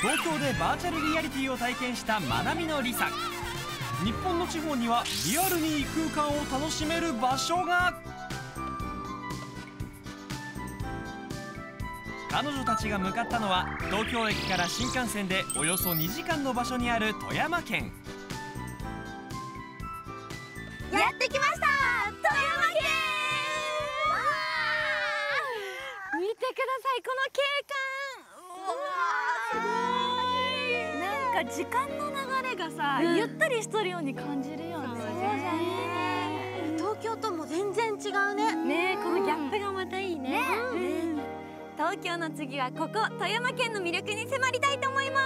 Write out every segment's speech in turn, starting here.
東京でバーチャルリアリティを体験したまなみのりさ。日本の地方にはリアルに異空間を楽しめる場所が。彼女たちが向かったのは東京駅から新幹線でおよそ2時間の場所にある富山県。やってきました、富山県。見てください、この景観。なんか時間の流れがさ、ゆったりしとるように感じるよね。そうだね。東京とも全然違うね。ね、このギャップがまたいいね。東京の次はここ富山県の魅力に迫りたいと思います。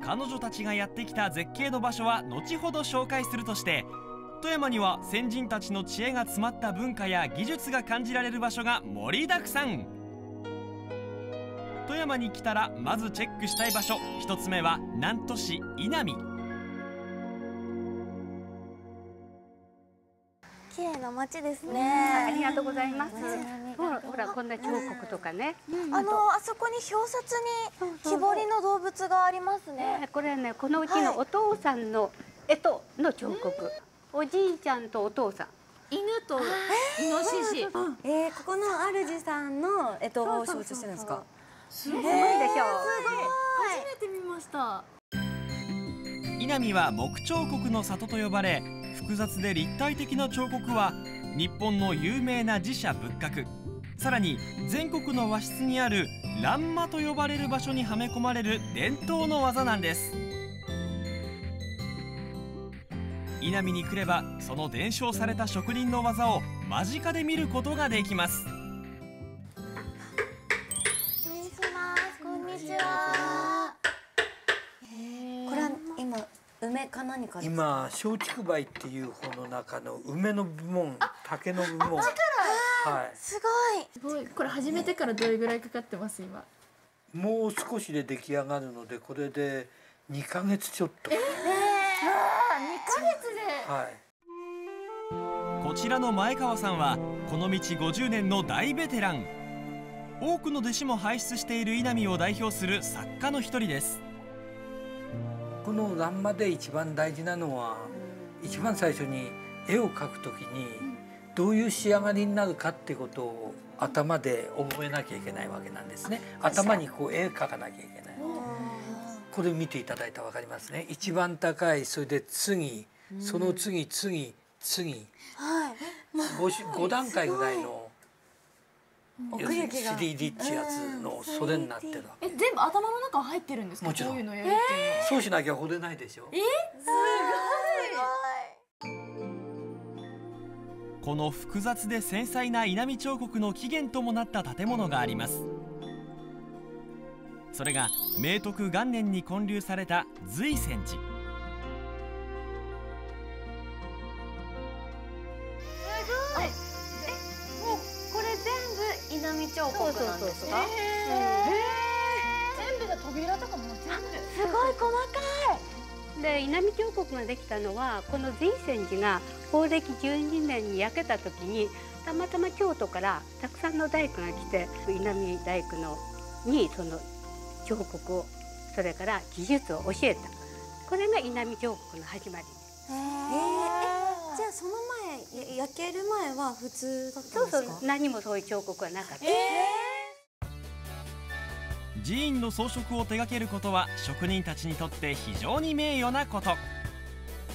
彼女たちがやってきた絶景の場所は後ほど紹介するとして、富山には先人たちの知恵が詰まった文化や技術が感じられる場所が盛りだくさん。富山に来たらまずチェックしたい場所、一つ目は南砺市井波。綺麗な街ですね。ありがとうございます。ほらこんな彫刻とかね。あそこに表札に木彫りの動物がありますね。これはね、このうちのお父さんの干支の彫刻。おじいちゃんとお父さん。犬とイノシシ。ここの主さんの干支を象徴してるんですか。すごいでしょう。初めて見ました。井波は木彫刻の里と呼ばれ、複雑で立体的な彫刻は日本の有名な寺社仏閣、さらに全国の和室にある欄間と呼ばれる場所にはめ込まれる伝統の技なんです。井波に来ればその伝承された職人の技を間近で見ることができます。失礼します。こんにちは。これは今梅か何かですか。今松竹梅っていう方の中の梅の部門、竹の部門。はい。すごい。これ始めてからどれぐらいかかってます今？もう少しで出来上がるので、これで2ヶ月ちょっと。2ヶ月で。はい。こちらの前川さんはこの道50年の大ベテラン。多くの弟子も輩出している井波を代表する作家の一人です。この欄間で一番大事なのは、一番最初に絵を描くときにどういう仕上がりになるかってことを頭で覚えなきゃいけないわけなんですね。頭にこう絵描かなきゃいけない。これ見ていただいたら分かりますね。一番高い、それで次、その次、次、次、5段階ぐらいの3D ってやつのそれになってるわけ。全部頭の中入ってるんですか？もちろん。こういうのやるっていうのは。そうしなきゃ彫れないでしょ。すごい。この複雑で繊細な井波彫刻の起源ともなった建物があります。それが明徳元年に建立された瑞泉寺。稲見彫刻なんですか？全部が扉とかも全部。すごい細かい。で、稲見彫刻ができたのはこの瑞泉寺が法暦12年に焼けた時に、たまたま京都からたくさんの大工が来て、稲見大工にその彫刻を、それから技術を教えた。これが稲見彫刻の始まり。じゃあその前、焼ける前は普通だったんですか？そう、何もそういう彫刻はなかった。寺院の装飾を手掛けることは職人たちにとって非常に名誉なこと。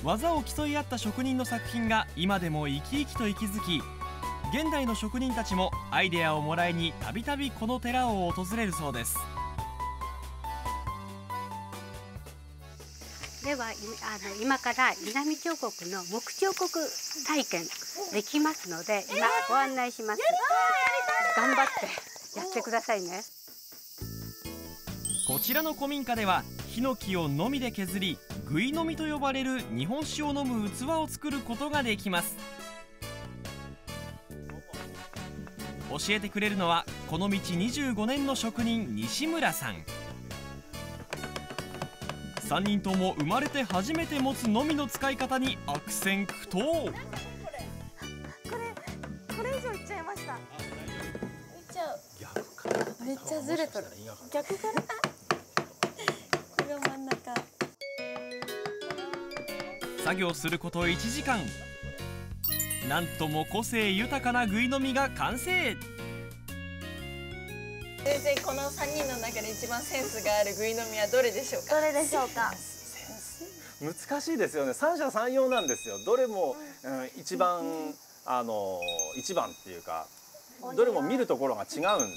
技を競い合った職人の作品が今でも生き生きと息づき、現代の職人たちもアイデアをもらいにたびたびこの寺を訪れるそうです。では今から稲見彫刻の木彫刻体験できますので、今ご案内します。頑張ってやってくださいね。こちらの古民家ではヒノキをのみで削り、ぐいのみと呼ばれる日本酒を飲む器を作ることができます。教えてくれるのはこの道25年の職人西村さん。3人とも生まれて初めて持つのみの使い方に悪戦苦闘。これ以上いっちゃいました。いっちゃう。あれめっちゃずれとる。逆からこれが真ん中。作業すること1時間。なんとも個性豊かなぐいのみが完成。先生、この3人の中で一番センスがあるぐいのみはどれでしょうか。どれでしょうか。難しいですよね。三者三様なんですよ。どれも、一番一番っていうか、どれも見るところが違うんで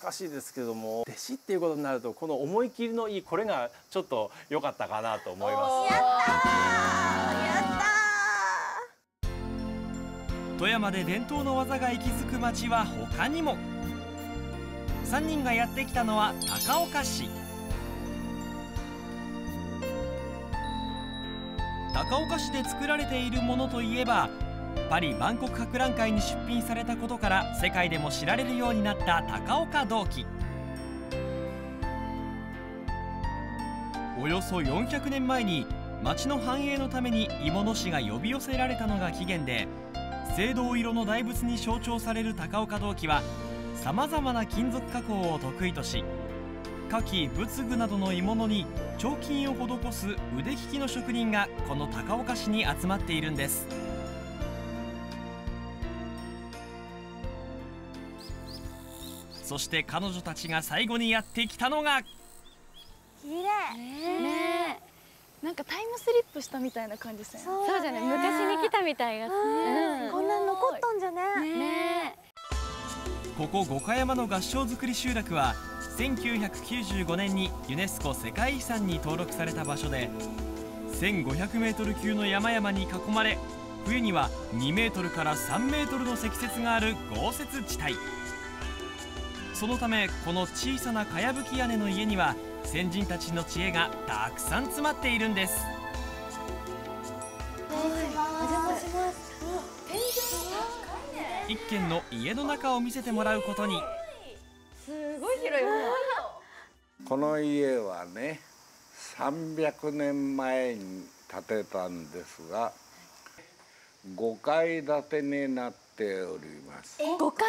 難しいですけども、弟子っていうことになるとこの思い切りのいいこれがちょっと良かったかなと思います。やった富山で伝統の技が息づく町は他にも。3人がやってきたのは高岡市。高岡市で作られているものといえば、パリ万国博覧会に出品されたことから世界でも知られるようになった高岡銅器。およそ400年前に町の繁栄のために鋳物師が呼び寄せられたのが起源で、青銅色の大仏に象徴される高岡銅器はさまざまな金属加工を得意とし、花器、仏具などの鋳物に彫金を施す腕利きの職人がこの高岡市に集まっているんです。そして彼女たちが最後にやってきたのが、綺麗ねなんかタイムスリップしたみたいな感じですね。そうじゃね、昔に来たみたいが、こんなに残っとんじゃね。ここ五箇山の合掌造り集落は1995年にユネスコ世界遺産に登録された場所で、1500メートル級の山々に囲まれ、冬には2メートルから3メートルの積雪がある豪雪地帯。そのためこの小さなかやぶき屋根の家には先人たちの知恵がたくさん詰まっているんです。お邪魔します。一軒の家の中を見せてもらうことに。すごい広い。この家はね、300年前に建てたんですが、5階建てになっております。5階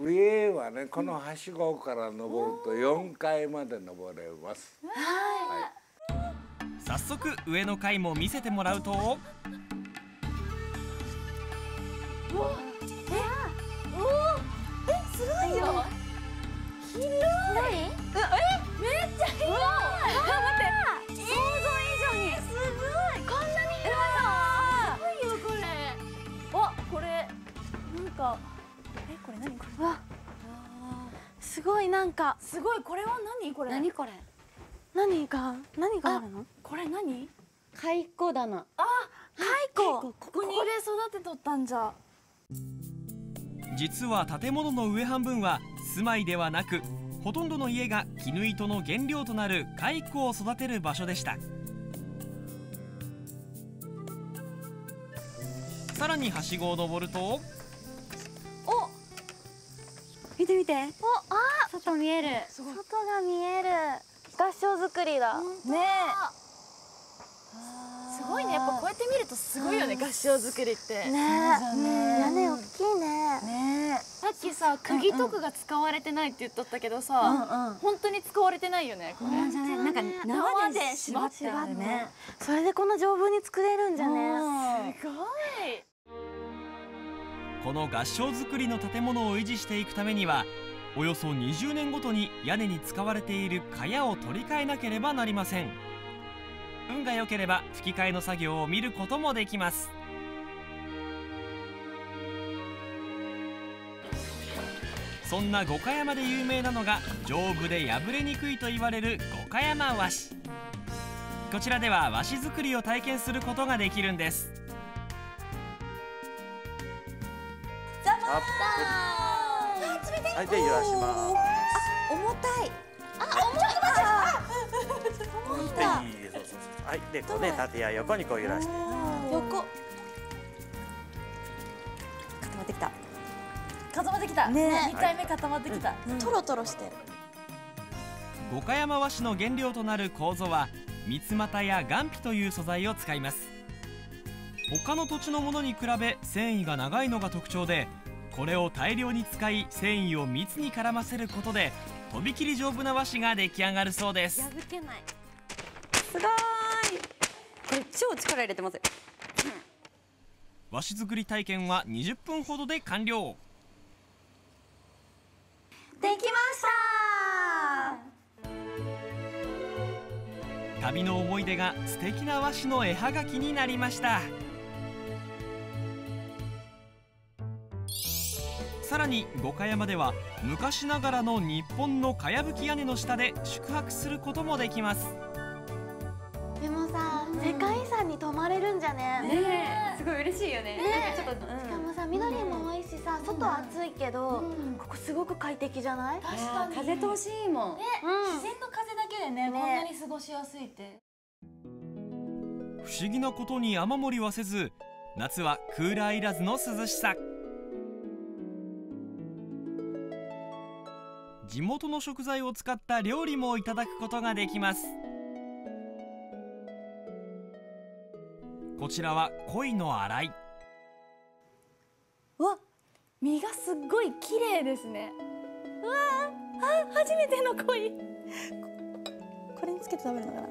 上はね、このはしごから登ると4階まで登れます。早速上の階も見せてもらうと、すごいよ。広い。めっちゃ広い。待って、想像以上に。すごい。こんなに広いの。すごいよこれ。わ、これなんか、これ何これ。わ、すごい、なんかすごい。これは何これ。何これ。何があるの。これ何。蚕棚。蚕。ここで育てとったんじゃ。実は建物の上半分は住まいではなく、ほとんどの家が絹糸の原料となる蚕を育てる場所でした。さらにはしごを登ると、見て見て。外見える。外が見える。合掌造りだ。ねえ。すごいね。やっぱこうやって見るとすごいよね。合掌造りって。ねえ。屋根大きいね。ねえ。さっきさ、釘とかが使われてないって言っとったけどさ、本当に使われてないよね。これ。なんか縄で縛ってあるね。それでこんな丈夫に作れるんじゃね。すごい。この合掌造りの建物を維持していくためには、およそ20年ごとに屋根に使われている茅を取り替えなければなりません。運が良ければ吹き替えの作業を見ることもできます。そんな五箇山で有名なのが丈夫で破れにくいと言われる五箇山和紙。こちらでは和紙作りを体験することができるんです。はい、で揺らします。重たい。いいです。はい、でこうね、縦や横にこう揺らして。横。固まってきた。固まってきた。ね。 2回目固まってきた。トロトロしてる。五箇山和紙の原料となる楮は三つ股や雁皮という素材を使います。他の土地のものに比べ繊維が長いのが特徴で、これを大量に使い繊維を密に絡ませることでとびきり丈夫な和紙が出来上がるそうです。破けない。すごーい。これ超力入れてます。和紙作り体験は20分ほどで完了。できました。旅の思い出が素敵な和紙の絵はがきになりました。さらに五箇山では昔ながらの日本のかやぶき屋根の下で宿泊することもできます。でもさ、世界遺産に泊まれるんじゃね。ねえ、すごい嬉しいよね。ちょっとしかもさ、緑も多いしさ、外暑いけど、ここすごく快適じゃない？確かに風通しいいもん。自然の風だけでね、こんなに過ごしやすいって。不思議なことに雨漏りはせず、夏はクーラーいらずの涼しさ。地元の食材を使った料理もいただくことができます。こちらは鯉の洗い。わ、身がすっごい綺麗ですね。うわあ、初めての鯉。これにつけて食べるのかな。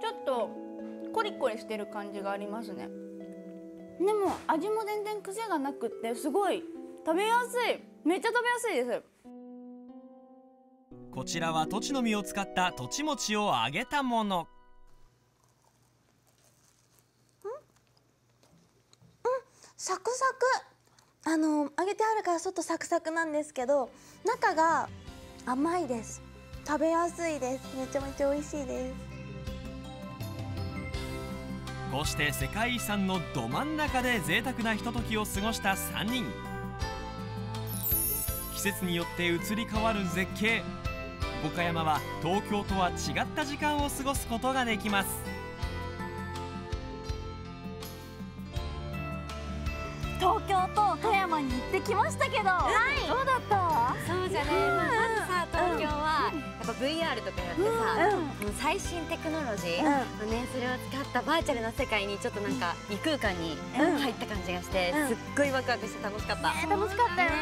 ちょっとコリコリしてる感じがありますね。でも味も全然癖がなくってすごい食べやすい。めっちゃ食べやすいです。こちらはトチの実を使ったとち餅を揚げたもの。サクサク。揚げてあるから外サクサクなんですけど、中が甘いです。食べやすいです。めちゃめちゃ美味しいです。こうして世界遺産のど真ん中で贅沢なひとときを過ごした3人。季節によって移り変わる絶景。五箇山は東京とは違った時間を過ごすことができます。東京と富山に行ってきましたけど、どうだった？そうじゃね。まずさ、東京はやっぱ VR とかやってさ、この最新テクノロジーのね、それを使ったバーチャルな世界にちょっとなんか異空間に入った感じがして、すっごいワクワクして楽しかった。楽しかったよね。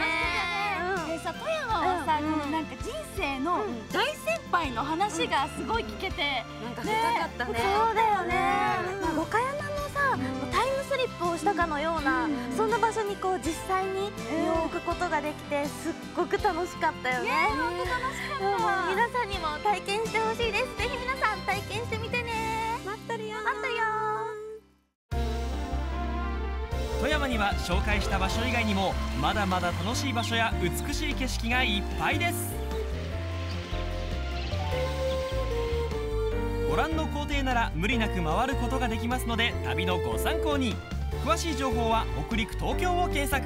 でさ、富山はさ、このなんか人生の大先輩の話がすごい聞けて、なんか深かったね。そうだよね。五箇山のさ、タイムスリップをしたかのような、そんな場所にこう実際に身を置くことができて、すっごく楽しかったよね。本当楽しかった。皆さんにも体験してほしいです。ぜひ皆さん体験してみてね。待ってるよ。待ってるよ。富山には紹介した場所以外にもまだまだ楽しい場所や美しい景色がいっぱいです。ご覧の工程なら無理なく回ることができますので、旅のご参考に。詳しい情報は北陸東京を検索。